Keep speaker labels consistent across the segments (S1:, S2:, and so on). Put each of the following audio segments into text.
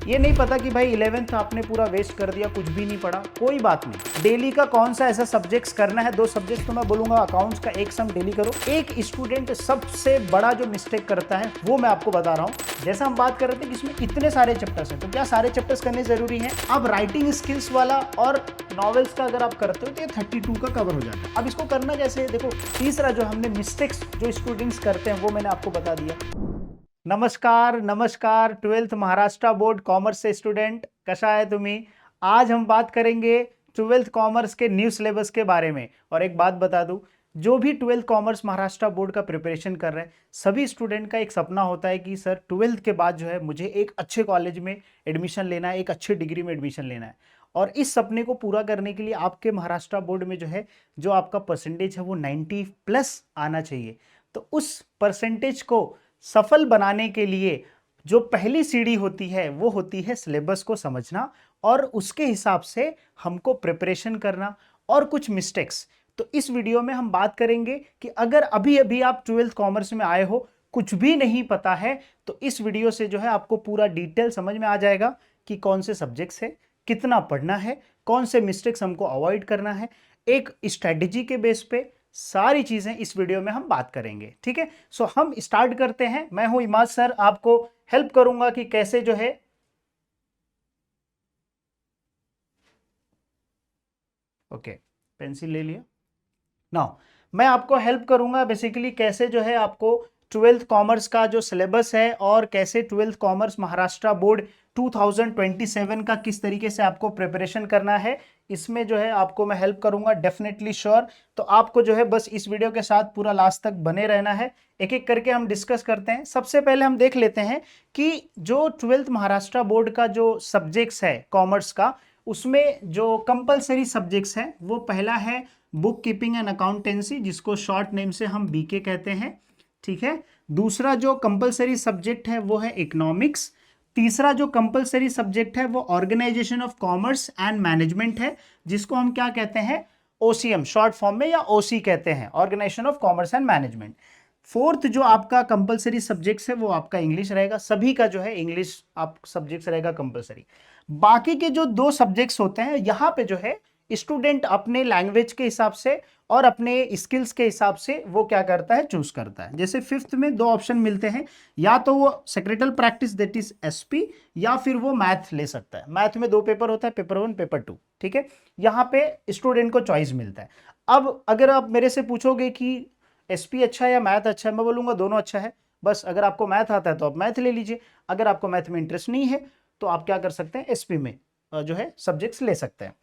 S1: ये नहीं पता कि भाई 11th आपने पूरा वेस्ट कर दिया, कुछ भी नहीं पढ़ा, कोई बात नहीं। डेली का कौन सा ऐसा सब्जेक्ट्स करना है, 2 सब्जेक्ट तो मैं बोलूंगा अकाउंट्स का एक सम डेली करो। एक स्टूडेंट सबसे बड़ा जो मिस्टेक करता है वो मैं आपको बता रहा हूँ। जैसा हम बात कर रहे थे कि इसमें इतने सारे चैप्टर्स हैं, तो क्या सारे चैप्टर्स करने जरूरी है? अब राइटिंग स्किल्स वाला और नॉवेल्स का अगर आप करते हो तो ये 32 का कवर हो जाता है। अब इसको करना कैसे है? देखो, तीसरा जो हमने मिस्टेक्स जो स्टूडेंट्स करते हैं वो मैंने आपको बता दिया। नमस्कार नमस्कार, 12th महाराष्ट्र बोर्ड कॉमर्स से स्टूडेंट, कशा है तुम्ही? आज हम बात करेंगे 12th कॉमर्स के न्यू सिलेबस के बारे में। और एक बात बता दूं, जो भी 12th कॉमर्स महाराष्ट्र बोर्ड का प्रिपरेशन कर रहे हैं, सभी स्टूडेंट का एक सपना होता है कि सर 12th के बाद जो है मुझे एक अच्छे कॉलेज में एडमिशन लेना है, एक अच्छी डिग्री में एडमिशन लेना है। और इस सपने को पूरा करने के लिए आपके महाराष्ट्र बोर्ड में जो है, जो आपका परसेंटेज है वो 90+ आना चाहिए। तो उस परसेंटेज को सफल बनाने के लिए जो पहली सीढ़ी होती है वो होती है सिलेबस को समझना और उसके हिसाब से हमको प्रिपरेशन करना और कुछ मिस्टेक्स। तो इस वीडियो में हम बात करेंगे कि अगर अभी अभी आप 12th कॉमर्स में आए हो, कुछ भी नहीं पता है, तो इस वीडियो से जो है आपको पूरा डिटेल समझ में आ जाएगा कि कौन से सब्जेक्ट्स है, कितना पढ़ना है, कौन से मिस्टेक्स हमको अवॉइड करना है। एक स्ट्रेटेजी के बेस पे सारी चीजें इस वीडियो में हम बात करेंगे, ठीक है? सो हम स्टार्ट करते हैं। मैं हूं इमाद सर, आपको हेल्प करूंगा कि कैसे जो है ओके, पेंसिल ले लिया नाउ। मैं आपको हेल्प करूंगा बेसिकली कैसे जो है आपको 12th कॉमर्स का जो सिलेबस है और कैसे 12th कॉमर्स महाराष्ट्र बोर्ड 2027 का किस तरीके से आपको प्रिपरेशन करना है, इसमें जो है आपको मैं हेल्प करूंगा, डेफिनेटली श्योर। तो आपको जो है बस इस वीडियो के साथ पूरा लास्ट तक बने रहना है। एक एक करके हम डिस्कस करते हैं। सबसे पहले हम देख लेते हैं कि जो 12th महाराष्ट्र बोर्ड का जो सब्जेक्ट्स है कॉमर्स का, उसमें जो कंपलसरी सब्जेक्ट्स है वो पहला है बुक कीपिंग एंड अकाउंटेंसी, जिसको शॉर्ट नेम से हम बीके कहते हैं, ठीक है। दूसरा जो कंपलसरी सब्जेक्ट है वो है इकोनॉमिक्स। तीसरा जो कंपलसरी सब्जेक्ट है वो organisation of commerce and management है, जिसको हम क्या कहते हैं, ओसीएम शॉर्ट फॉर्म में, या ओसी कहते हैं, organisation of commerce and management. Fourth जो आपका कंपलसरी सब्जेक्ट्स है वो आपका इंग्लिश रहेगा, सभी का जो है इंग्लिश आप सब्जेक्ट्स रहेगा कंपलसरी। बाकी के जो 2 सब्जेक्ट्स होते हैं यहाँ पे जो है स्टूडेंट अपने लैंग्वेज के हिसाब से और अपने स्किल्स के हिसाब से वो क्या करता है, चूज करता है। जैसे 5th में 2 ऑप्शन मिलते हैं, या तो वो सेक्रेटल प्रैक्टिस दैट इज एसपी, या फिर वो मैथ ले सकता है। मैथ में 2 पेपर होता है, पेपर 1 पेपर 2, ठीक है। यहाँ पे स्टूडेंट को चॉइस मिलता है। अब अगर आप मेरे से पूछोगे कि एसपी अच्छा है या मैथ अच्छा है, मैं बोलूंगा दोनों अच्छा है। बस अगर आपको मैथ आता है तो आप मैथ ले लीजिए, अगर आपको मैथ में इंटरेस्ट नहीं है तो आप क्या कर सकते हैं, एसपी में जो है सब्जेक्ट्स ले सकते हैं।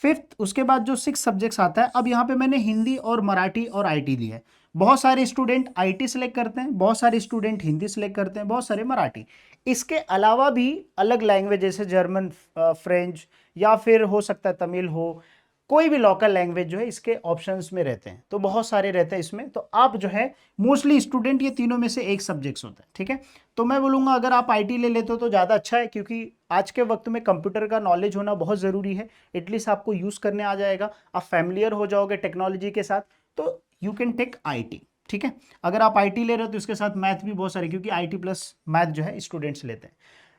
S1: 5th, उसके बाद जो 6 सब्जेक्ट्स आता है, अब यहाँ पे मैंने हिंदी और मराठी और आईटी लिया है। बहुत सारे स्टूडेंट आईटी सेलेक्ट करते हैं, बहुत सारे स्टूडेंट हिंदी सेलेक्ट करते हैं, बहुत सारे मराठी। इसके अलावा भी अलग लैंग्वेज जैसे जर्मन, फ्रेंच, या फिर हो सकता है तमिल हो, कोई भी लोकल लैंग्वेज जो है इसके ऑप्शंस में रहते हैं, तो बहुत सारे रहते हैं इसमें। तो आप जो है मोस्टली स्टूडेंट ये तीनों में से एक सब्जेक्ट्स होता है, ठीक है। तो मैं बोलूँगा अगर आप आईटी ले लेते हो तो ज़्यादा अच्छा है, क्योंकि आज के वक्त में कंप्यूटर का नॉलेज होना बहुत ज़रूरी है। एटलीस्ट आपको यूज़ करने आ जाएगा, आप फैमिलियर हो जाओगे टेक्नोलॉजी के साथ, तो यू कैन टेक आईटी, ठीक है। अगर आप आईटी ले रहे हो तो इसके साथ मैथ भी बहुत सारे, क्योंकि आईटी प्लस मैथ जो है स्टूडेंट्स लेते हैं।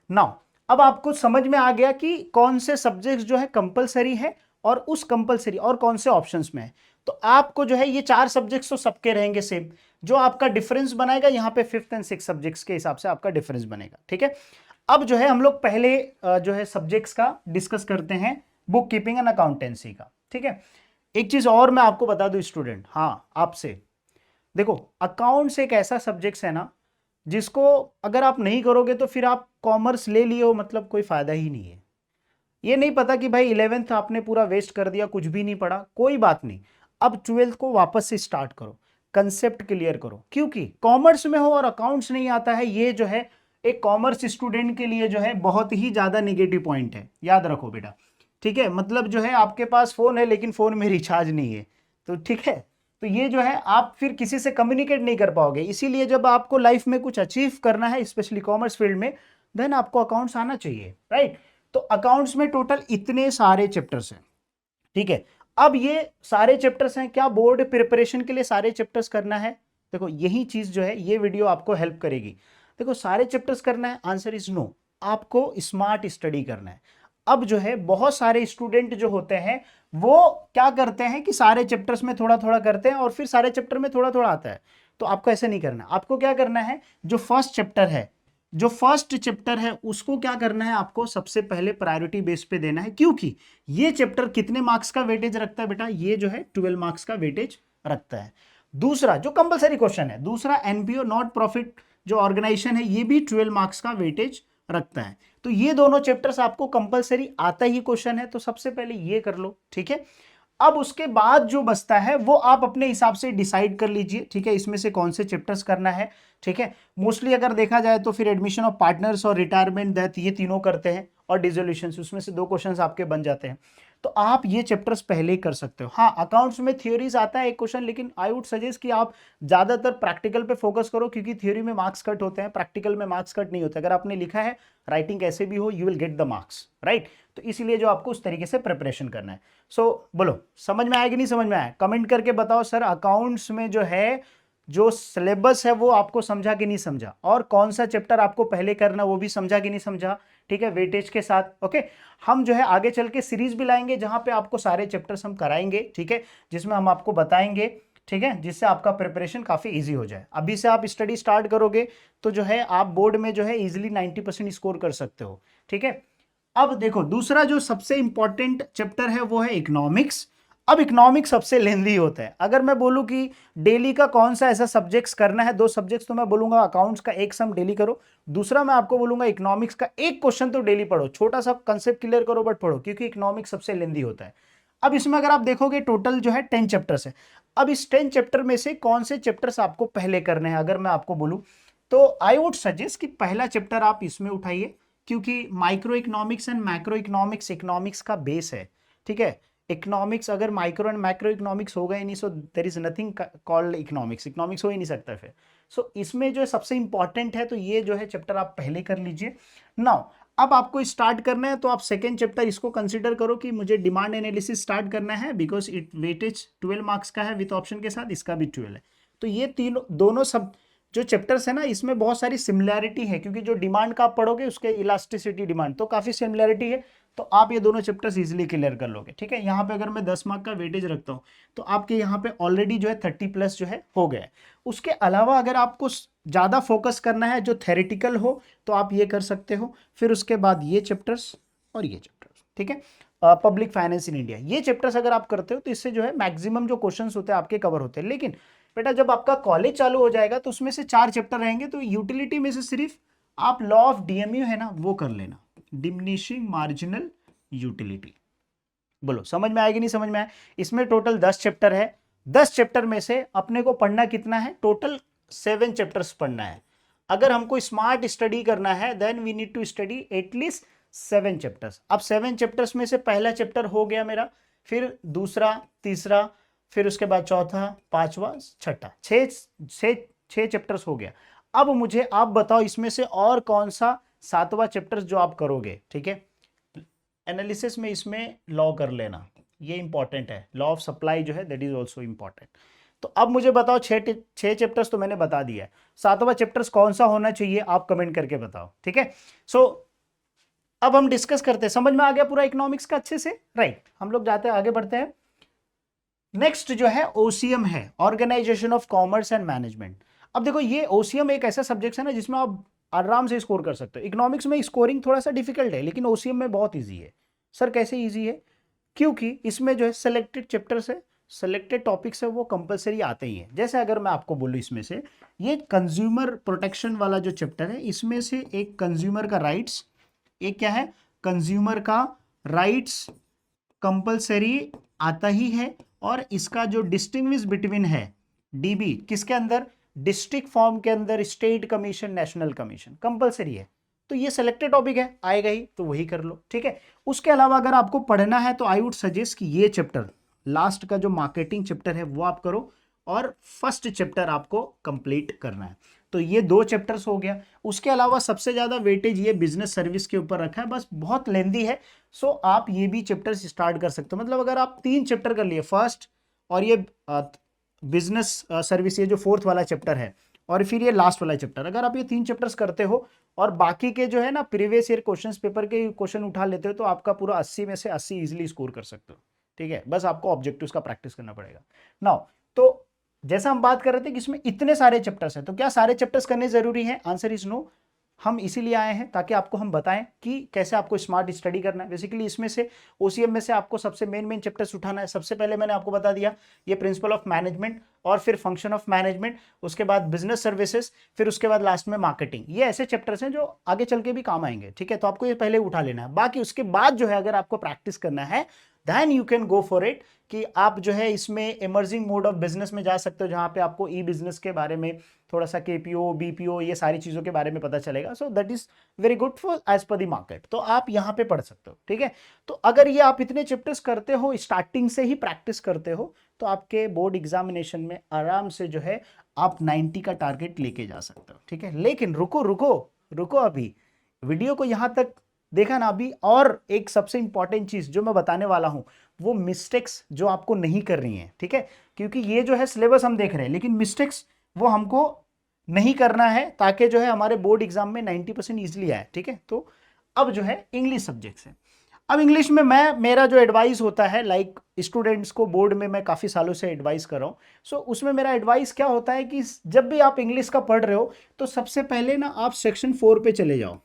S1: नाउ अब आपको समझ में आ गया कि कौन से सब्जेक्ट्स जो है कंपलसरी है और उस कंपलसरी और कौन से ऑप्शंस में है। तो आपको जो है ये 4 सब्जेक्ट्स तो सबके रहेंगे सेम। जो आपका डिफरेंस बनाएगा यहाँ पे 5th एंड 6th सब्जेक्ट्स के हिसाब से आपका डिफरेंस बनेगा, ठीक है। अब जो है हम लोग पहले जो है सब्जेक्ट्स का डिस्कस करते हैं, बुक कीपिंग एंड अकाउंटेंसी का, ठीक है। एक चीज और मैं आपको बता दूं स्टूडेंट, हाँ आपसे, देखो अकाउंट्स एक ऐसा सब्जेक्ट है ना जिसको अगर आप नहीं करोगे तो फिर आप कॉमर्स ले लिए हो मतलब कोई फायदा ही नहीं है। ये नहीं पता कि भाई 11th आपने पूरा वेस्ट कर दिया, कुछ भी नहीं पढ़ा, कोई बात नहीं। अब 12th को वापस से स्टार्ट करो, कंसेप्ट क्लियर करो, क्योंकि कॉमर्स में हो और अकाउंट्स नहीं आता है, ये जो है एक कॉमर्स स्टूडेंट के लिए जो है बहुत ही ज्यादा नेगेटिव पॉइंट है, याद रखो बेटा, ठीक है। मतलब जो है आपके पास फोन है लेकिन फोन में रिचार्ज नहीं है, तो ठीक है, तो ये जो है आप फिर किसी से कम्युनिकेट नहीं कर पाओगे। इसीलिए जब आपको लाइफ में कुछ अचीव करना है, स्पेशली कॉमर्स फील्ड में, देन आपको अकाउंट्स आना चाहिए, राइट। तो अकाउंट्स में टोटल इतने सारे चैप्टर्स हैं, ठीक है। अब ये सारे चैप्टर्स हैं, क्या बोर्ड प्रिपरेशन के लिए सारे चैप्टर्स करना है? देखो यही चीज जो है ये वीडियो आपको हेल्प करेगी। देखो सारे चैप्टर्स करना है, आंसर इज नो। आपको स्मार्ट स्टडी करना है। अब जो है बहुत सारे स्टूडेंट जो होते हैं वो क्या करते हैं कि सारे चैप्टर्स में थोड़ा थोड़ा करते हैं और फिर सारे चैप्टर में थोड़ा थोड़ा आता है। तो आपको ऐसा नहीं करना, आपको क्या करना है, जो फर्स्ट चैप्टर है उसको क्या करना है, आपको सबसे पहले प्रायोरिटी बेस पे देना है, क्योंकि ये चैप्टर कितने मार्क्स का वेटेज रखता है बेटा, ये जो है 12 मार्क्स का वेटेज रखता है। दूसरा जो कंपलसरी क्वेश्चन है, दूसरा एनपीओ नॉट प्रॉफिट जो ऑर्गेनाइजेशन है, ये भी 12 मार्क्स का वेटेज रखता है। तो ये दोनों चैप्टर्स आपको कंपलसरी आता ही क्वेश्चन है, तो सबसे पहले ये कर लो, ठीक है। अब उसके बाद जो बचता है वो आप अपने हिसाब से डिसाइड कर लीजिए, ठीक है, इसमें से कौन से चैप्टर्स करना है, ठीक है। मोस्टली अगर देखा जाए तो फिर एडमिशन ऑफ पार्टनर्स और रिटायरमेंट डेथ ये तीनों करते हैं, और डिसोल्यूशन, उसमें से 2 क्वेश्चंस आपके बन जाते हैं। तो आप ये चैप्टर्स पहले ही कर सकते हो। हाँ, अकाउंट्स में थ्योरीज आता है एक क्वेश्चन, लेकिन आई वुड सजेस्ट कि आप ज्यादातर प्रैक्टिकल पे फोकस करो, क्योंकि थ्योरी में मार्क्स कट होते हैं, प्रैक्टिकल में मार्क्स कट नहीं होते। अगर आपने लिखा है राइटिंग कैसे भी हो, you will get the marks, right. तो इसीलिए जो आपको उस तरीके से प्रिपरेशन करना है। सो बोलो समझ में आया कि नहीं समझ में आया, कमेंट करके बताओ सर अकाउंट्स में जो है जो सिलेबस है वो आपको समझा कि नहीं समझा, और कौन सा चैप्टर आपको पहले करना वो भी समझा कि नहीं समझा, ठीक है, वेटेज के साथ। ओके, हम जो है आगे चल के सीरीज भी लाएंगे जहां पे आपको सारे चैप्टर्स हम कराएंगे, ठीक है, जिसमें हम आपको बताएंगे, ठीक है, जिससे आपका प्रिपरेशन काफी इजी हो जाए। अभी से आप स्टडी स्टार्ट करोगे तो जो है आप बोर्ड में जो है इजिली 90% स्कोर कर सकते हो, ठीक है। अब देखो दूसरा जो सबसे इंपॉर्टेंट चैप्टर है वो है इकोनॉमिक्स। अब इकोनॉमिक्स सबसे लेंदी होता है। अगर मैं बोलूं कि डेली का कौन सा ऐसा सब्जेक्ट्स करना है, 2 सब्जेक्ट्स, तो मैं बोलूंगा अकाउंट्स का एक सम डेली करो, दूसरा मैं आपको बोलूंगा इकोनॉमिक्स का एक क्वेश्चन तो डेली पढ़ो, छोटा सा कंसेप्ट क्लियर करो बट पढ़ो, क्योंकि इकोनॉमिक्स सबसे लेंदी होता है। अब इसमें अगर आप देखोगे टोटल जो है 10 चैप्टर्स है। अब इस 10 चैप्टर में से कौन से चैप्टर्स आपको पहले करने हैं, अगर मैं आपको बोलूं तो आई वुड सजेस्ट कि पहला चैप्टर आप इसमें उठाइए, क्योंकि micro economics and macro economics economics का बेस है, ठीक है। इकोनॉमिक्स अगर माइक्रो एंड मैक्रो इकोनॉमिक्स हो गए नहीं, so there is nothing called economics, economics हो ही नहीं सकता फिर। सो इसमें जो है सबसे इंपॉर्टेंट है, तो ये जो है चैप्टर आप पहले कर लीजिए। नाउ अब आपको स्टार्ट करना है, तो आप सेकेंड चैप्टर इसको कंसिडर करो कि मुझे डिमांड एनालिसिस स्टार्ट करना है, बिकॉज इट वेटेज 12 मार्क्स का है विथ ऑप्शन के साथ, इसका भी 12 है। तो ये तीनों दोनों सब जो चैप्टर्स है ना, इसमें बहुत सारी सिमिलैरिटी है, क्योंकि जो डिमांड का आप पढ़ोगे उसके इलास्टिसिटी डिमांड तो काफी सिमिलैरिटी है। तो आप ये दोनों चैप्टर्स इजीली क्लियर कर लोगे, ठीक है। यहाँ पे अगर मैं 10 मार्क का वेटेज रखता हूँ तो आपके यहाँ पे ऑलरेडी जो है 30+ जो है हो गया। उसके अलावा अगर आपको ज्यादा फोकस करना है जो थेरेटिकल हो, तो आप ये कर सकते हो। फिर उसके बाद ये चैप्टर्स और ये चैप्टर्स, ठीक है, पब्लिक फाइनेंस इन इंडिया, ये चैप्टर्स अगर आप करते हो तो इससे जो है मैक्सिमम जो क्वेश्चंस होते हैं आपके कवर होते हैं। लेकिन बेटा जब आपका कॉलेज चालू हो जाएगा तो उसमें से 4 चैप्टर रहेंगे, तो यूटिलिटी में से सिर्फ आप लॉ ऑफ डीएमयू है ना वो कर लेना, डिमिनिशिंग मार्जिनल यूटिलिटी। बोलो समझ में आएगी नहीं समझ में आए। इसमें टोटल 10 चैप्टर है, 10 चैप्टर में से अपने को पढ़ना कितना है, टोटल 7 चैप्टर्स पढ़ना है। अगर हमको स्मार्ट स्टडी करना है then we need to study at least 7 chapters. अब 7 चैप्टर्स में से पहला चैप्टर हो गया मेरा, फिर दूसरा, तीसरा, फिर उसके बाद चौथा, पांचवा, छठा, 6 चैप्टर्स हो गया। अब मुझे आप बताओ इसमें से और कौन सा 7वां चैप्टर जो आप करोगे, ठीक है। एनालिसिस में इसमें लॉ कर लेना, ये इंपॉर्टेंट है, लॉ ऑफ सप्लाई जो है दैट इज ऑल्सो इंपॉर्टेंट। तो अब मुझे बताओ 6 चैप्टर्स तो मैंने बता दिया है, 7वां चैप्टर्स कौन सा होना चाहिए आप कमेंट करके बताओ, ठीक है। सो अब हम डिस्कस करते हैं, समझ में आ गया पूरा इकोनॉमिक्स का अच्छे से, राइट। हम लोग जाते हैं आगे बढ़ते हैं। नेक्स्ट जो है ओसीएम है, organisation of commerce and management. अब देखो ये ओसीएम एक ऐसा सब्जेक्ट है ना जिसमें आप आराम से स्कोर कर सकते हो। इकोनॉमिक्स में स्कोरिंग थोड़ा सा डिफिकल्ट है, लेकिन ओसीएम में बहुत इजी है। सर कैसे इजी है, क्योंकि इसमें जो है सिलेक्टेड चैप्टर्स है, सिलेक्टेड टॉपिक्स है, वो कंपलसरी आते ही हैं। जैसे अगर मैं आपको बोलूँ इसमें से ये कंज्यूमर प्रोटेक्शन वाला जो चैप्टर है, इसमें से एक कंज्यूमर का राइट्स, एक क्या है कंज्यूमर का राइट्स कंपलसरी आता ही है, और इसका जो डिस्टिंग्विश बिटवीन है डीबी किसके अंदर, डिस्ट्रिक्ट फॉर्म के अंदर, state commission, national commission, compulsory है। तो ये सिलेक्टेड टॉपिक है, आएगा ही तो वही कर लो, ठीक है। उसके अलावा अगर आपको पढ़ना है तो आई वुड सजेस्ट कि ये चैप्टर लास्ट का जो मार्केटिंग चैप्टर है वो आप करो, और फर्स्ट चैप्टर आपको कंप्लीट करना है। तो ये 2 चैप्टर्स हो गया। उसके अलावा सबसे ज्यादा वेटेज ये बिजनेस सर्विस के ऊपर रखा है, बस बहुत लेंदी है। सो आप ये भी चैप्टर्स स्टार्ट कर सकते हो। मतलब अगर आप 3 चैप्टर कर लिए, फर्स्ट और ये बिजनेस सर्विस, ये जो 4th वाला चैप्टर है, और फिर ये लास्ट वाला चैप्टर। अगर आप ये 3 चैप्टर्स करते हो और बाकी के जो है ना प्रीवियस ईयर क्वेश्चंस पेपर के क्वेश्चन उठा लेते हो तो आपका पूरा 80 में से 80 इजीली स्कोर कर सकते हो। ठीक है, बस आपको ऑब्जेक्टिव्स का प्रैक्टिस करना पड़ेगा। नाउ तो जैसा हम बात कर रहे थे कि इसमें इतने सारे चैप्टर्स हैं, तो क्या सारे चैप्टर्स करने जरूरी हैं? Answer is no. हम इसीलिए आए हैं ताकि आपको हम बताएं कि कैसे आपको स्मार्ट स्टडी करना है। बेसिकली इसमें से ओसीएम में से आपको सबसे मेन चैप्टर्स उठाना है। सबसे पहले मैंने आपको बता दिया ये प्रिंसिपल ऑफ मैनेजमेंट, और फिर फंक्शन ऑफ मैनेजमेंट, उसके बाद बिजनेस सर्विसेज, फिर उसके बाद लास्ट में मार्केटिंग। ये ऐसे चैप्टर्स हैं जो आगे चल के भी काम आएंगे। ठीक है, तो आपको ये पहले उठा लेना है। बाकी उसके बाद जो है अगर आपको प्रैक्टिस करना है then you can go for it, कि आप जो है इसमें इमर्जिंग मोड ऑफ बिजनेस में जा सकते हो, जहां पे आपको ई बिजनेस के बारे में थोड़ा सा केपीओ बीपीओ ये सारी चीजों के बारे में पता चलेगा। So that is very good for as per the market, तो आप यहाँ पे पढ़ सकते हो। ठीक है, तो अगर ये आप इतने चैप्टर्स करते हो, स्टार्टिंग से ही प्रैक्टिस करते हो, तो आपके बोर्ड एग्जामिनेशन में आराम से जो है आप 90 का टारगेट लेके जा सकते हो। ठीक है, लेकिन रुको रुको रुको, अभी वीडियो को यहां तक देखा ना अभी, और एक सबसे इंपॉर्टेंट चीज जो मैं बताने वाला हूं वो मिस्टेक्स जो आपको नहीं करनी है। ठीक है, क्योंकि ये जो है सिलेबस हम देख रहे हैं, लेकिन मिस्टेक्स वो हमको नहीं करना है ताकि जो है हमारे बोर्ड एग्जाम में 90% इजिली आए। ठीक है, तो अब जो है इंग्लिश सब्जेक्ट्स है। अब इंग्लिश में मेरा जो एडवाइस होता है, लाइक स्टूडेंट्स को बोर्ड में मैं काफी सालों से एडवाइस कर रहा हूं। सो उसमें मेरा एडवाइस क्या होता है कि जब भी आप इंग्लिश का पढ़ रहे हो तो सबसे पहले ना आप सेक्शन 4 पे चले जाओ,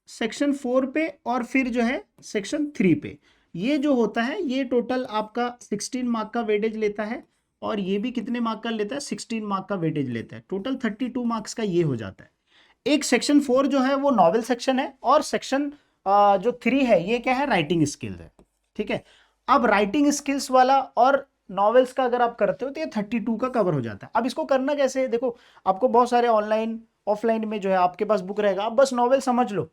S1: सेक्शन 4 पे, और फिर जो है सेक्शन 3 पे। ये जो होता है ये टोटल आपका 16 मार्क का वेटेज लेता है, और ये भी कितने मार्क का लेता है? 16 मार्क का वेटेज लेता है। टोटल 32 मार्क्स का ये हो जाता है। एक सेक्शन 4 जो है वो नॉवेल सेक्शन है, और सेक्शन जो 3 है ये क्या है? राइटिंग स्किल्स है। ठीक है, अब राइटिंग स्किल्स वाला और नॉवेल्स का अगर आप करते हो तो ये 32 का कवर हो जाता है। अब इसको करना कैसे है? देखो, आपको बहुत सारे ऑनलाइन ऑफलाइन में जो है आपके पास बुक रहेगा, आप बस नॉवेल समझ लो।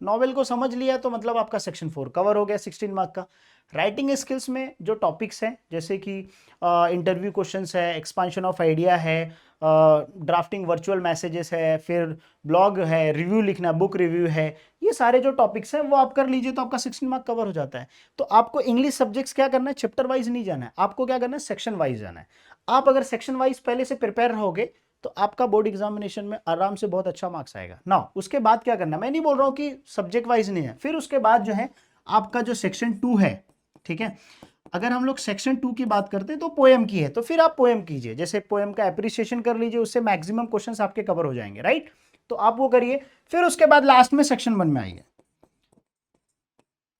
S1: नॉवेल को समझ लिया तो मतलब आपका सेक्शन 4 कवर हो गया 16 मार्क का। राइटिंग स्किल्स में जो टॉपिक्स हैं जैसे कि इंटरव्यू क्वेश्चंस है, एक्सपांशन ऑफ आइडिया है, ड्राफ्टिंग वर्चुअल मैसेजेस है, फिर ब्लॉग है, रिव्यू लिखना, बुक रिव्यू है, ये सारे जो टॉपिक्स हैं वो आप कर लीजिए तो आपका 16 मार्क कवर हो जाता है। तो आपको इंग्लिश सब्जेक्ट्स क्या करना है? चैप्टर वाइज नहीं जाना है, आपको क्या करना है? सेक्शन वाइज जाना है। आप अगर सेक्शन वाइज पहले से प्रिपेयर रहोगे तो आपका बोर्ड एग्जामिनेशन में आराम से बहुत अच्छा मार्क्स आएगा ना। उसके बाद क्या करना, मैं नहीं बोल रहा हूं कि सब्जेक्ट वाइज नहीं है, फिर उसके बाद जो है आपका जो सेक्शन 2 है, ठीक है, अगर हम लोग सेक्शन 2 की बात करते हैं तो पोएम की है, तो फिर आप पोएम कीजिए, जैसे पोएम का एप्रिसिएशन कर लीजिए, उससे मैक्सिमम क्वेश्चंस आपके कवर हो जाएंगे, राइट। तो आप वो करिए, फिर उसके बाद लास्ट में सेक्शन 1 में आइए।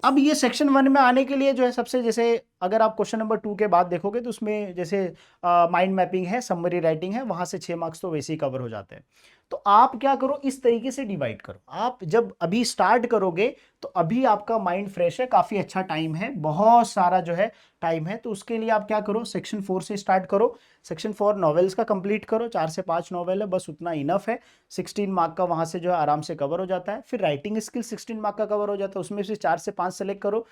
S1: अब ये सेक्शन 1 में आने के लिए जो है सबसे, जैसे अगर आप क्वेश्चन नंबर 2 के बाद देखोगे तो उसमें जैसे माइंड मैपिंग है, समरी राइटिंग है, वहां से 6 मार्क्स तो वैसे ही कवर हो जाते हैं। तो आप क्या करो, इस तरीके से डिवाइड करो। आप जब अभी स्टार्ट करोगे तो अभी आपका माइंड फ्रेश है, काफी अच्छा टाइम है, बहुत सारा जो है टाइम है, तो उसके लिए आप क्या करो, सेक्शन 4 से स्टार्ट करो। सेक्शन 4 नॉवेल्स का कंप्लीट करो, 4 से 5 नॉवेल है, बस उतना इनफ है। 16 मार्क का वहां से जो है आराम से कवर हो जाता है। फिर राइटिंग स्किल 16 मार्क का कवर हो जाता है, उसमें से 4 से 5 सेलेक्ट करो।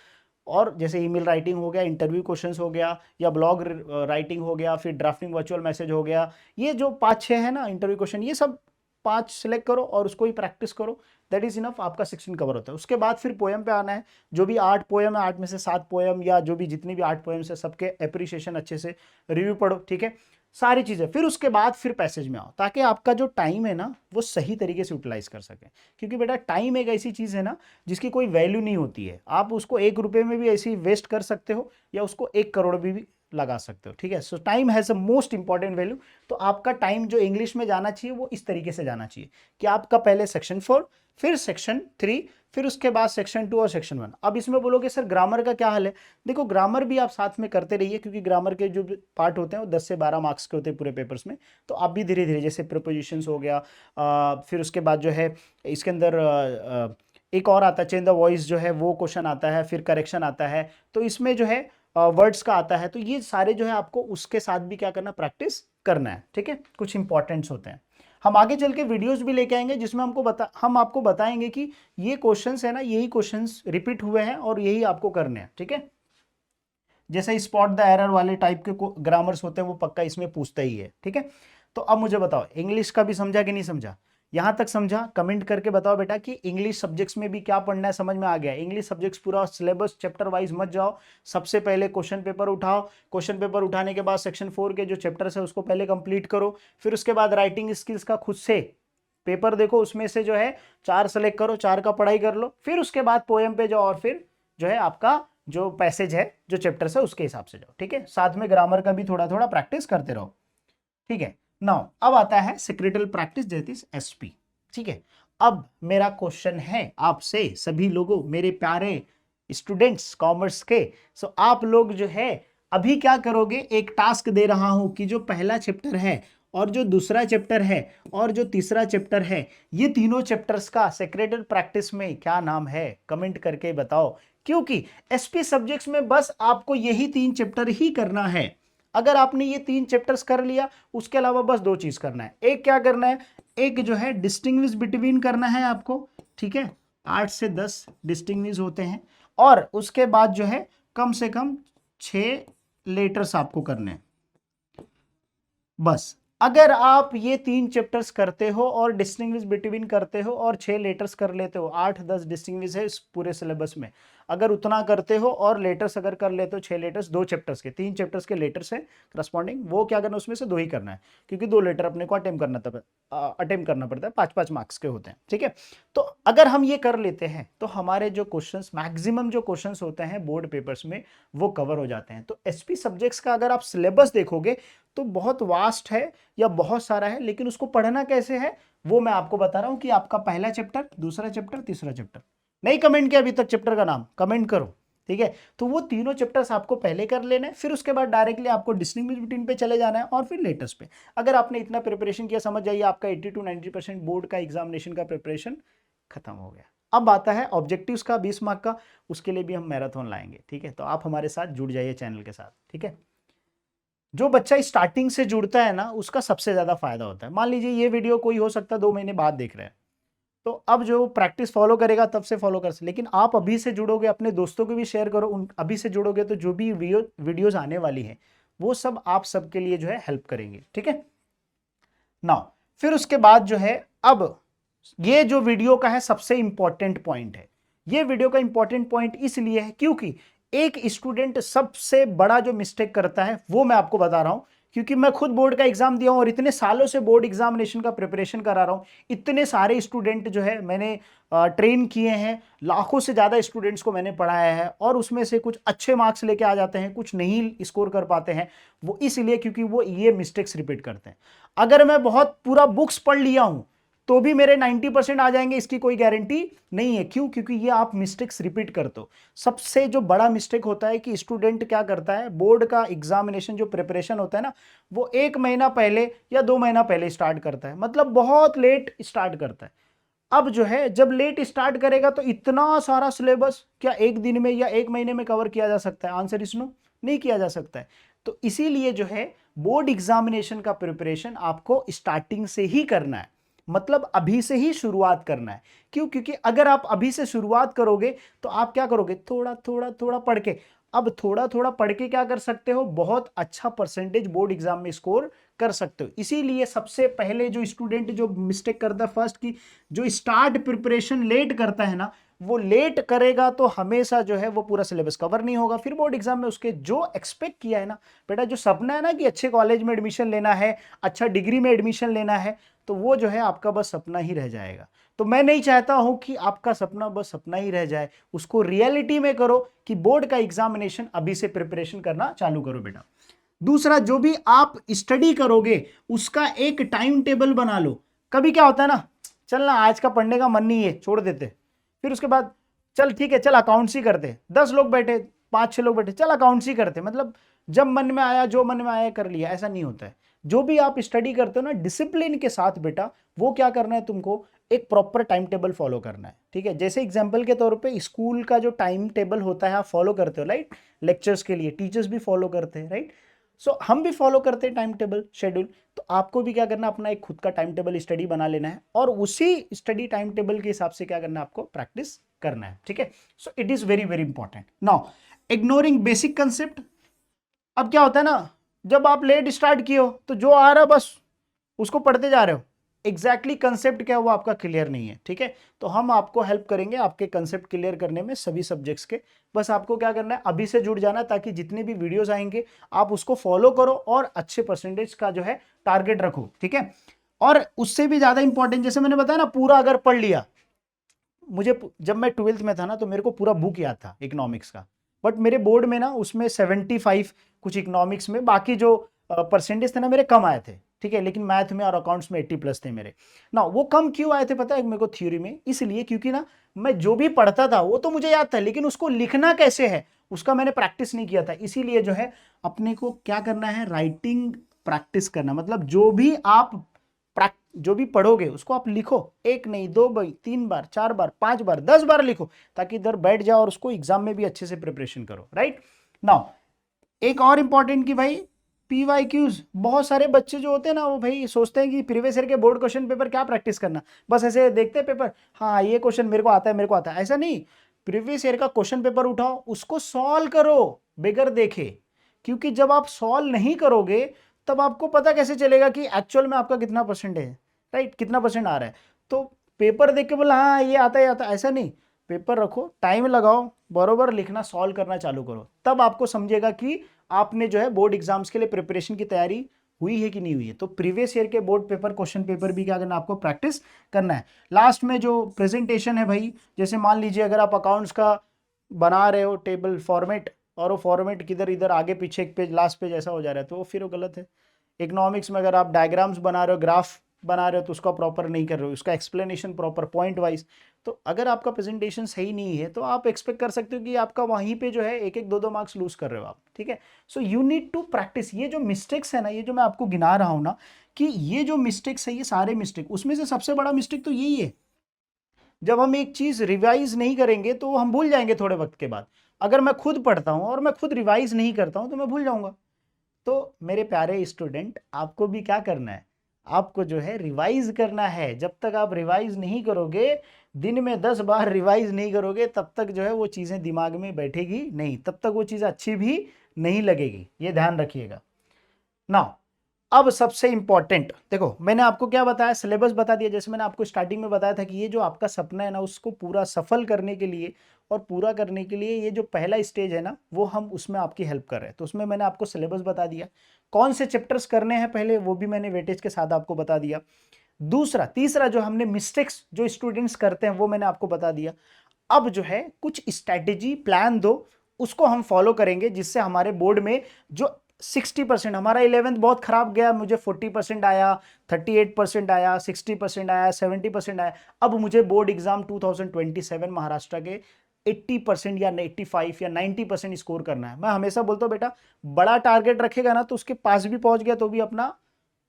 S1: और जैसे ईमेल राइटिंग हो गया, इंटरव्यू क्वेश्चंस हो गया, या ब्लॉग राइटिंग हो गया, फिर ड्राफ्टिंग वर्चुअल मैसेज हो गया, ये जो 5-6 है ना इंटरव्यू क्वेश्चन, ये सब 5 सेलेक्ट करो और उसको ही प्रैक्टिस करो। दैट इज इनफ, आपका 16 कवर होता है। उसके बाद फिर पोएम पे आना है। जो भी 8 पोएम है, 8 में से 7 पोएम या जो भी जितनी भी 8 पोएम्स है, सबके एप्रिसिएशन अच्छे से रिव्यू पढ़ो। ठीक है, सारी चीजें। फिर उसके बाद फिर पैसेज में आओ, ताकि आपका जो टाइम है ना वो सही तरीके से यूटिलाइज कर सके। क्योंकि बेटा टाइम एक ऐसी चीज है ना जिसकी कोई वैल्यू नहीं होती है। आप उसको 1 रुपए में भी ऐसे ही वेस्ट कर सकते हो, या उसको 1 करोड़ भी लगा सकते हो। ठीक है, सो time has a most important value. तो आपका टाइम जो इंग्लिश में जाना चाहिए वो इस तरीके से जाना चाहिए कि आपका पहले सेक्शन 4, फिर सेक्शन 3, फिर उसके बाद सेक्शन 2 और सेक्शन 1। अब इसमें बोलोगे सर ग्रामर का क्या हाल है? देखो, ग्रामर भी आप साथ में करते रहिए, क्योंकि ग्रामर के जो पार्ट होते हैं वो 10 से 12 मार्क्स के होते हैं पूरे पेपर्स में। तो आप भी धीरे धीरे, जैसे प्रीपोजिशंस हो गया, फिर उसके बाद जो है इसके अंदर एक और आता है चेंज द वॉइस, जो है वो क्वेश्चन आता है, फिर करेक्शन आता है, तो इसमें जो है वर्ड्स का आता है। तो ये सारे जो है आपको उसके साथ भी क्या करना, प्रैक्टिस करना है। ठीक है, कुछ इंपॉर्टेंट्स होते हैं। हम आगे चल के वीडियोस भी लेके आएंगे जिसमें हम आपको बताएंगे कि ये क्वेश्चंस है ना, यही क्वेश्चंस रिपीट हुए हैं और यही आपको करने हैं। ठीक है, जैसे स्पॉट द एरर वाले टाइप के ग्रामर्स होते हैं वो पक्का इसमें पूछता ही है। ठीक है, तो अब मुझे बताओ, इंग्लिश का भी समझा कि नहीं समझा? यहां तक समझा? कमेंट करके बताओ बेटा कि इंग्लिश सब्जेक्ट्स में भी क्या पढ़ना है, समझ में आ गया? इंग्लिश सब्जेक्ट्स पूरा सिलेबस चैप्टर वाइज मत जाओ, सबसे पहले क्वेश्चन पेपर उठाओ, क्वेश्चन पेपर उठाने के बाद सेक्शन 4 के जो चैप्टर्स है उसको पहले कंप्लीट करो, फिर उसके बाद राइटिंग स्किल्स का खुद से पेपर देखो, उसमें से जो है 4 सेलेक्ट करो, 4 का पढ़ाई कर लो, फिर उसके बाद पोएम पे जाओ और फिर जो है आपका जो पैसेज है जो चैप्टर्स है उसके हिसाब से जाओ, ठीक है? साथ में ग्रामर का भी थोड़ा थोड़ा प्रैक्टिस करते रहो, ठीक है? नाउ अब आता है सेक्रेटल प्रैक्टिस दैट इज एसपी, ठीक है? अब मेरा क्वेश्चन है आपसे सभी लोगों, मेरे प्यारे स्टूडेंट्स कॉमर्स के, सो आप लोग जो है अभी क्या करोगे, एक टास्क दे रहा हूं कि जो पहला चैप्टर है और जो दूसरा चैप्टर है और जो तीसरा चैप्टर है, ये तीनों चैप्टर्स का सेक्रेटल प्रैक्टिस में क्या नाम है, कमेंट करके बताओ। क्योंकि एसपी सब्जेक्ट्स में बस आपको यही 3 चैप्टर ही करना है। अगर आपने ये 3 चैप्टर्स कर लिया, उसके अलावा बस 2 चीज करना है। एक क्या करना है, एक जो है डिस्टिंग्विश बिटवीन करना है आपको, ठीक है? 8 से 10 डिस्टिंग्विश होते हैं, और उसके बाद जो है कम से कम 6 लेटर्स आपको करने हैं बस। अगर आप ये 3 चैप्टर्स करते हो और डिस्टिंग्विश बिटवीन करते हो और 6 लेटर्स कर लेते हो, 8-10 डिस्टिंग्विश है इस पूरे सिलेबस में, अगर उतना करते हो और लेटर्स अगर कर लेते हो 6 लेटर्स, 2 चैप्टर्स के, 3 चैप्टर्स के लेटर्स है करस्पॉन्डिंग, वो क्या करना है उसमें से 2 ही करना है, क्योंकि 2 लेटर अपने को अटेम्प्ट करना पड़ता है, 5-5 मार्क्स के होते हैं, ठीक है? तो अगर हम ये कर लेते हैं तो हमारे जो क्वेश्चंस, मैक्सिमम जो क्वेश्चंस होते हैं बोर्ड पेपर्स में वो कवर हो जाते हैं। तो एसपी सब्जेक्ट्स का अगर आप सिलेबस देखोगे तो बहुत वास्ट है या बहुत सारा है, लेकिन उसको पढ़ना कैसे है वो मैं आपको बता रहा हूं कि आपका पहला चैप्टर, दूसरा चैप्टर, तीसरा चैप्टर। नहीं कमेंट किया अभी तक चैप्टर का नाम, कमेंट करो, ठीक है? तो वो तीनों चैप्टर्स आपको पहले कर लेना है, फिर उसके बाद डायरेक्टली आपको डिस्टिंग्विश बिटवीन पे चले जाना है और फिर लेटेस्ट पे। अगर आपने इतना प्रिपरेशन किया, समझ जाइए आपका 80 to 90% बोर्ड का एग्जामिनेशन का प्रिपरेशन खत्म हो गया। अब आता है ऑब्जेक्टिव्स का 20 मार्क का, उसके लिए भी हम मैराथन लाएंगे, ठीक है? तो आप हमारे साथ जुड़ जाइए चैनल के साथ, ठीक है? जो बच्चा स्टार्टिंग से जुड़ता है ना उसका सबसे ज्यादा फायदा होता है। मान लीजिए ये वीडियो कोई हो सकता है 2 महीने बाद देख रहे हैं, तो अब जो प्रैक्टिस फॉलो करेगा तब से फॉलो कर सकते, लेकिन आप अभी से जुड़ोगे, अपने दोस्तों को भी शेयर करो, उन अभी से जुड़ोगे तो जो भी वीडियोस आने वाली है वो सब आप सबके लिए जो है हेल्प करेंगे, ठीक है? नाउ फिर उसके बाद जो है, अब ये जो वीडियो का है सबसे इंपॉर्टेंट पॉइंट है। ये वीडियो का इंपॉर्टेंट पॉइंट इसलिए है क्योंकि एक स्टूडेंट सबसे बड़ा जो मिस्टेक करता है वो मैं आपको बता रहा हूं, क्योंकि मैं खुद बोर्ड का एग्जाम दिया हूं और इतने सालों से बोर्ड एग्जामिनेशन का प्रिपरेशन करा रहा हूं। इतने सारे स्टूडेंट जो है मैंने ट्रेन किए हैं, लाखों से ज्यादा स्टूडेंट्स को मैंने पढ़ाया है, और उसमें से कुछ अच्छे मार्क्स लेके आ जाते हैं, कुछ नहीं स्कोर कर पाते हैं। वो इसलिए क्योंकि वो ये मिस्टेक्स रिपीट करते हैं। अगर मैं बहुत पूरा बुक्स पढ़ लिया हूं तो भी मेरे 90% आ जाएंगे, इसकी कोई गारंटी नहीं है। क्यों? क्योंकि ये आप मिस्टेक्स रिपीट करते हो। सबसे जो बड़ा मिस्टेक होता है कि स्टूडेंट क्या करता है, बोर्ड का एग्जामिनेशन जो प्रिपरेशन होता है ना, वो 1 महीना पहले या 2 महीना पहले स्टार्ट करता है, मतलब बहुत लेट स्टार्ट करता है। अब जो है जब लेट स्टार्ट करेगा तो इतना सारा सिलेबस क्या एक दिन में या 1 महीने में कवर किया जा सकता है? आंसर इज नो, नहीं किया जा सकता है। तो इसीलिए जो है बोर्ड एग्जामिनेशन का प्रिपरेशन आपको स्टार्टिंग से ही करना है, मतलब अभी से ही शुरुआत करना है। क्यों? क्योंकि अगर आप अभी से शुरुआत करोगे तो आप क्या करोगे, थोड़ा थोड़ा थोड़ा पढ़ के, अब थोड़ा थोड़ा पढ़ के क्या कर सकते हो, बहुत अच्छा परसेंटेज बोर्ड एग्जाम में स्कोर कर सकते हो। इसीलिए सबसे पहले जो स्टूडेंट जो मिस्टेक करता है फर्स्ट की, जो स्टार्ट प्रिपरेशन लेट करता है ना, वो लेट करेगा तो हमेशा जो है वो पूरा सिलेबस कवर नहीं होगा। फिर बोर्ड एग्जाम में उसके जो एक्सपेक्ट किया है ना, बेटा जो सपना है ना कि अच्छे कॉलेज में एडमिशन लेना है, अच्छा डिग्री में एडमिशन लेना है, तो वो जो है आपका बस सपना ही रह जाएगा। तो मैं नहीं चाहता हूं कि आपका सपना बस सपना ही रह जाए, उसको रियलिटी में करो कि बोर्ड का एग्जामिनेशन अभी से प्रिपरेशन करना चालू करो बेटा। दूसरा, जो भी आप स्टडी करोगे उसका एक टाइम टेबल बना लो। कभी क्या होता है ना, चलना आज का पढ़ने का मन नहीं है, छोड़ देते, फिर उसके बाद चल ठीक है चल अकाउंट्स ही करते, 10 लोग बैठे, 5-6 लोग बैठे, चल अकाउंट्स ही करते, मतलब जब मन में आया जो मन में आया कर लिया, ऐसा नहीं होता है। जो भी आप स्टडी करते हो ना डिसिप्लिन के साथ बेटा, वो क्या करना है तुमको, एक प्रॉपर टाइम टेबल फॉलो करना है, ठीक है? जैसे एग्जांपल के तौर पे स्कूल का जो टाइम टेबल होता है आप फॉलो करते हो, राइट? लेक्चर्स के लिए टीचर्स भी फॉलो करते हैं, राइट? सो हम भी फॉलो करते हैं टाइम टेबल शेड्यूल, तो आपको भी क्या करना, अपना एक खुद का टाइम टेबल स्टडी बना लेना है और उसी स्टडी टाइम टेबल के हिसाब से क्या करना है, आपको प्रैक्टिस करना है, ठीक है? So it is very very important. Now ignoring basic concept. अब क्या होता है ना, जब आप लेट स्टार्ट किए हो तो जो आ रहा है बस उसको पढ़ते जा रहे हो, एग्जैक्टली कंसेप्ट क्या है वो आपका क्लियर नहीं है, ठीक है। तो हम आपको हेल्प करेंगे आपके कंसेप्ट क्लियर करने में सभी सब्जेक्ट्स के। बस आपको क्या करना है, अभी से जुड़ जाना, ताकि जितने भी वीडियोस आएंगे आप उसको फॉलो करो और अच्छे परसेंटेज का जो है टारगेट रखो, ठीक है। और उससे भी ज्यादा इंपॉर्टेंट, जैसे मैंने बताया ना, पूरा अगर पढ़ लिया, मुझे जब मैं 12th में था ना तो मेरे को पूरा बुक याद था इकोनॉमिक्स का, बट मेरे बोर्ड में ना उसमें 75 कुछ इकोनॉमिक्स में, बाकी जो परसेंटेज थे ना मेरे कम आए थे, ठीक है। लेकिन मैथ में और अकाउंट्स में 80+ थे मेरे ना। वो कम क्यों आए थे पता है मेरे को थ्योरी में? इसलिए क्योंकि ना मैं जो भी पढ़ता था वो तो मुझे याद था, लेकिन उसको लिखना कैसे है उसका मैंने प्रैक्टिस नहीं किया था। इसीलिए जो है अपने को क्या करना है, राइटिंग प्रैक्टिस करना। मतलब जो भी पढ़ोगे उसको आप लिखो, एक नहीं, 2 बार, 3 बार, 4 बार, 5 बार, 10 बार लिखो, ताकि इधर बैठ जाओ और उसको एग्जाम में भी अच्छे से प्रिपरेशन करो, राइट नाउ। एक और इंपॉर्टेंट कि भाई पीवाईक्यूज, बहुत सारे बच्चे जो होते हैं ना वो भाई सोचते हैं कि प्रीवियस ईयर के बोर्ड क्वेश्चन पेपर क्या प्रैक्टिस करना, बस ऐसे देखते हैं पेपर, हाँ ये क्वेश्चन मेरे को आता है, मेरे को आता है, ऐसा नहीं। प्रीवियस ईयर का क्वेश्चन पेपर उठाओ, उसको सॉल्व करो बगैर देखे, क्योंकि जब आप सॉल्व नहीं करोगे तब आपको पता कैसे चलेगा कि एक्चुअल में आपका कितना परसेंट है, राइट, कितना परसेंट आ रहा है। तो पेपर देख के बोला हाँ ये आता है आता है, ऐसा नहीं। पेपर रखो, टाइम लगाओ, बरोबर लिखना, सॉल्व करना चालू करो, तब आपको समझेगा कि आपने जो है बोर्ड एग्जाम्स के लिए प्रिपरेशन की तैयारी हुई है कि नहीं हुई है। तो प्रीवियस ईयर के बोर्ड पेपर क्वेश्चन पेपर भी क्या करना, आपको प्रैक्टिस करना है। लास्ट में जो प्रेजेंटेशन है भाई, जैसे मान लीजिए अगर आप अकाउंट्स का बना रहे हो टेबल फॉर्मेट, और वो फॉर्मेट किधर इधर आगे पीछे एक पेज लास्ट पेज ऐसा हो जा रहा है, तो वो फिर वो गलत है। इकोनॉमिक्स में अगर आप डायग्राम्स बना रहे हो, ग्राफ बना रहे हो, तो उसका प्रॉपर नहीं कर रहे हो, उसका एक्सप्लेनेशन प्रॉपर पॉइंट वाइज, तो अगर आपका प्रेजेंटेशन सही नहीं है तो आप एक्सपेक्ट कर सकते हो कि आपका वहीं पे जो है 1-1 2-2 मार्क्स लूज कर रहे हो आप, ठीक है। So you need to practice. ये जो मिस्टेक्स है ना, ये जो मैं आपको गिना रहा हूं ना, कि ये जो मिस्टेक्स है, ये सारे मिस्टेक, उसमें से सबसे बड़ा मिस्टेक तो यही है, जब हम एक चीज रिवाइज नहीं करेंगे तो हम भूल जाएंगे थोड़े वक्त के बाद। अगर मैं खुद पढ़ता हूं और मैं खुद रिवाइज नहीं करता हूं तो मैं भूल जाऊंगा। तो मेरे प्यारे स्टूडेंट, आपको भी क्या करना है, आपको जो है रिवाइज करना है। जब तक आप रिवाइज नहीं करोगे, दिन में 10 बार रिवाइज नहीं करोगे, तब तक जो है वो चीजें दिमाग में बैठेगी नहीं, तब तक वो चीज अच्छी भी नहीं लगेगी, ये ध्यान रखिएगा ना। अब सबसे इंपॉर्टेंट देखो, मैंने आपको क्या बताया, सिलेबस बता दिया। जैसे मैंने आपको स्टार्टिंग में बताया था कि ये जो आपका सपना है ना, उसको पूरा सफल करने के लिए और पूरा करने के लिए ये जो पहला स्टेज है ना, वो हम उसमें आपकी हेल्प कर रहे हैं। तो उसमें मैंने आपको सिलेबस बता दिया, कौन से चैप्टर्स करने हैं पहले वो भी मैंने वेटेज के साथ आपको बता दिया। दूसरा तीसरा जो हमने मिस्टेक्स जो स्टूडेंट्स करते हैं वो मैंने आपको बता दिया। अब जो है कुछ स्ट्रैटेजी प्लान दो, उसको हम फॉलो करेंगे, जिससे हमारे बोर्ड में जो 60%, हमारा 11th बहुत खराब गया, मुझे 40% आया, 38% आया, 60% आया, 70% आया। अब मुझे बोर्ड एग्जाम 2027 महाराष्ट्र के 80% या 85 या 90% स्कोर करना है। मैं हमेशा बोलता हूँ बेटा, बड़ा टारगेट रखेगा ना तो उसके पास भी पहुंच गया तो भी अपना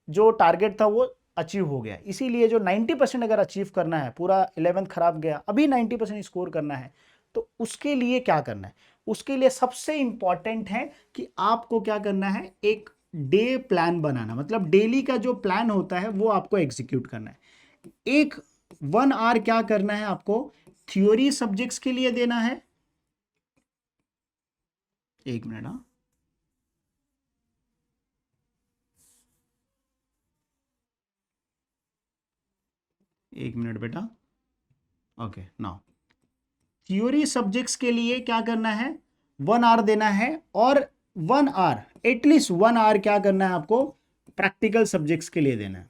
S1: जो टारगेट था वो अचीव हो गया। इसीलिए जो 90% अगर अचीव करना है, पूरा 11th खराब गया, अभी 90% स्कोर करना है, तो उसके लिए क्या करना है, उसके लिए सबसे इंपॉर्टेंट है कि आपको क्या करना है, एक डे प्लान बनाना। मतलब डेली का जो प्लान होता है वो आपको एग्जीक्यूट करना है। एक 1 आवर क्या करना है आपको, थ्योरी सब्जेक्ट्स के लिए देना है। एक मिनट, हाँ, एक मिनट बेटा, ओके नाउ। थ्योरी सब्जेक्ट्स के लिए क्या करना है, 1 आवर देना है, और 1 आवर, एटलीस्ट 1 आवर क्या करना है आपको, प्रैक्टिकल सब्जेक्ट्स के लिए देना है।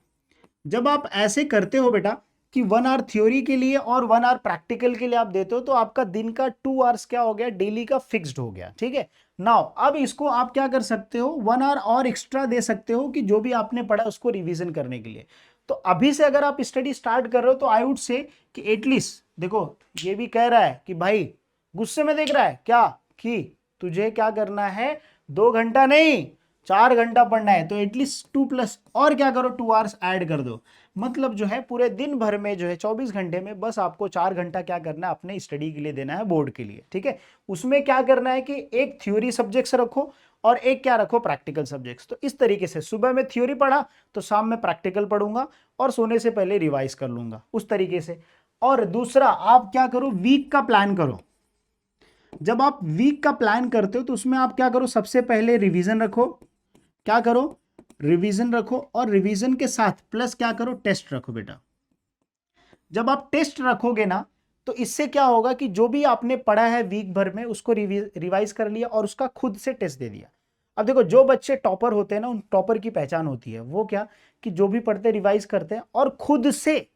S1: जब आप ऐसे करते हो बेटा कि 1 आवर थ्योरी के लिए और 1 आवर प्रैक्टिकल के लिए आप देते हो, तो आपका दिन का 2 आवर्स क्या हो गया, डेली का फिक्स्ड हो गया, ठीक है। नाउ अब इसको आप क्या कर सकते हो, 1 आवर और एक्स्ट्रा दे सकते हो कि जो भी आपने पढ़ा उसको रिवीजन करने के लिए। तो अभी से अगर आप स्टडी स्टार्ट कर रहे हो तो आई वुड से कि एटलीस्ट देखो, ये भी कह रहा है कि भाई गुस्से में देख रहा है क्या, कि तुझे क्या करना है, 2 घंटा नहीं 4 घंटा पढ़ना है, तो एटलीस्ट 2+ और क्या करो, 2 आवर्स ऐड कर दो। मतलब जो है पूरे दिन भर में जो है 24 घंटे में बस आपको 4 घंटा क्या करना है, अपने स्टडी के लिए देना है, बोर्ड के लिए, ठीक है। उसमें क्या करना है कि एक थ्योरी सब्जेक्ट्स रखो और एक क्या रखो, प्रैक्टिकल सब्जेक्ट्स। तो इस तरीके से सुबह में थ्योरी पढ़ा तो शाम में प्रैक्टिकल पढ़ूंगा और सोने से पहले रिवाइज कर लूंगा, उस तरीके से। और दूसरा आप क्या करो, वीक का प्लान करो। जब आप वीक का प्लान करते हो तो उसमें आप क्या करो, सबसे पहले रिवीजन रखो, क्या करो, रिवीजन रखो और रिवीजन के साथ प्लस क्या करो, टेस्ट रखो बेटा। जब आप टेस्ट रखोगे ना तो इससे क्या होगा कि जो भी आपने पढ़ा है वीक भर में उसको रिवाइज कर लिया और उसका खुद से टेस्ट दे दिया। अब देखो जो बच्चे टॉपर होते हैं ना, उन टॉपर की पहचान होती है वो क्या, कि जो भी पढ़ते रिवाइज करते हैं और खुद से,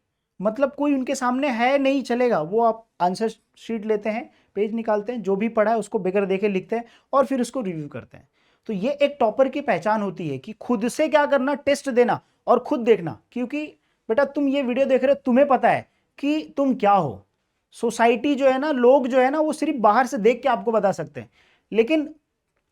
S1: मतलब कोई उनके सामने है नहीं चलेगा, वो आप आंसर शीट लेते हैं, पेज निकालते हैं, जो भी पढ़ा है उसको बगैर देखे लिखते हैं और फिर उसको रिव्यू करते हैं। तो ये एक टॉपर की पहचान होती है कि खुद से क्या करना, टेस्ट देना और खुद देखना। क्योंकि बेटा तुम ये वीडियो देख रहे हो, तुम्हें पता है कि तुम क्या हो। सोसाइटी जो है ना, लोग जो है ना, वो सिर्फ बाहर से देख के आपको बता सकते हैं, लेकिन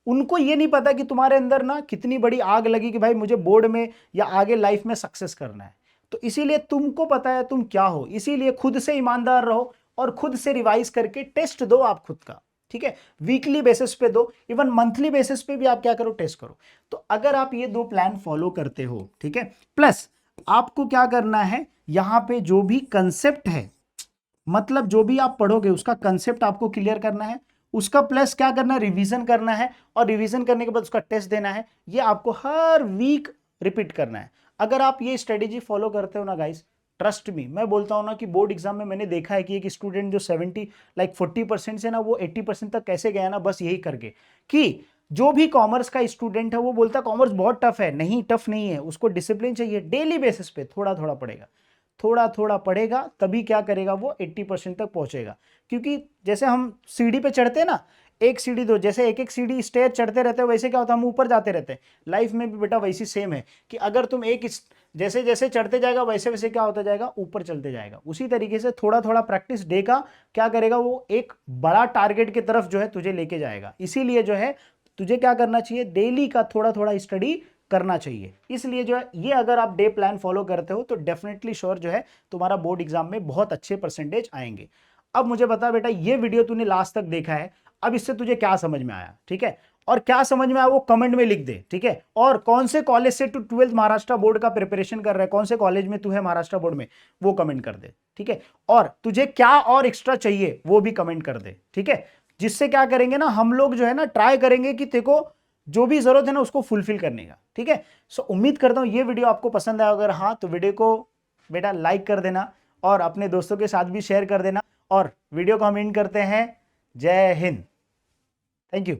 S1: उनको ये नहीं पता कि तुम्हारे अंदर ना कितनी बड़ी आग लगी कि भाई मुझे बोर्ड में या आगे लाइफ में सक्सेस करना है। तो इसीलिए तुमको पता है तुम क्या हो, इसीलिए खुद से ईमानदार रहो और खुद से रिवाइज करके टेस्ट दो आप खुद का, ठीक है। वीकली बेसिस पे दो, इवन मंथली बेसिस पे भी आप क्या करो, टेस्ट करो। तो अगर आप ये दो प्लान फॉलो करते हो, ठीक है, प्लस आपको क्या करना है, यहां पे जो भी कंसेप्ट है, मतलब जो भी आप पढ़ोगे उसका कंसेप्ट आपको क्लियर करना है, उसका प्लस क्या करना है, रिवीजन करना है, और रिवीजन करने के बाद उसका टेस्ट देना है। ये आपको हर वीक रिपीट करना है। अगर आप ये स्ट्रेटेजी फॉलो करते हो ना गाइस, ट्रस्ट मी, मैं बोलता हूं ना कि बोर्ड एग्जाम में मैंने देखा है कि एक स्टूडेंट जो 40% से ना वो 80% तक कैसे गया ना, बस यही करके कि जो भी कॉमर्स का स्टूडेंट है वो बोलता है कॉमर्स बहुत टफ है। नहीं, टफ नहीं है, उसको डिसिप्लिन चाहिए, डेली बेसिस पे थोड़ा थोड़ा पढ़ेगा, थोड़ा थोड़ा पढ़ेगा, तभी क्या करेगा, वो 80% तक पहुंचेगा। क्योंकि जैसे हम सीढ़ी पे चढ़ते हैं ना, एक सीढ़ी दो, जैसे एक एक सीढ़ी स्टेयर चढ़ते रहते हैं, वैसे क्या होता है, हम ऊपर जाते रहते हैं। लाइफ में भी बेटा वैसी सेम है कि अगर तुम जैसे जैसे चढ़ते जाएगा वैसे वैसे क्या होता जाएगा, ऊपर चलते जाएगा। उसी तरीके से थोड़ा थोड़ा प्रैक्टिस डे का क्या करेगा, वो एक बड़ा टारगेट की तरफ जो है तुझे लेके जाएगा। इसीलिए जो है तुझे क्या करना चाहिए, डेली का थोड़ा थोड़ा स्टडी करना चाहिए। इसलिए जो है ये अगर आप डे प्लान फॉलो करते हो तो डेफिनेटली श्योर जो है तुम्हारा बोर्ड एग्जाम में बहुत अच्छे परसेंटेज आएंगे। अब मुझे बता बेटा, ये वीडियो तूने लास्ट तक देखा है, अब इससे तुझे क्या समझ में आया, ठीक है, और क्या समझ में आया वो कमेंट में लिख दे, ठीक है। और कौन से कॉलेज से तू 12th महाराष्ट्र बोर्ड का प्रिपरेशन कर रहा है, कौन से कॉलेज में तू है महाराष्ट्र बोर्ड में, वो कमेंट कर दे, ठीक है। और तुझे क्या और एक्स्ट्रा चाहिए वो भी कमेंट कर दे, ठीक है। जिससे क्या करेंगे ना, हम लोग जो है ना ट्राई करेंगे कि तेरे को जो भी जरूरत है ना उसको फुलफिल करने का, ठीक है। सो उम्मीद करता हूं ये वीडियो आपको पसंद आया। अगर हाँ तो वीडियो को बेटा लाइक कर देना और अपने दोस्तों के साथ भी शेयर कर देना, और वीडियो को हम एंड करते हैं। जय हिंद, थैंक यू।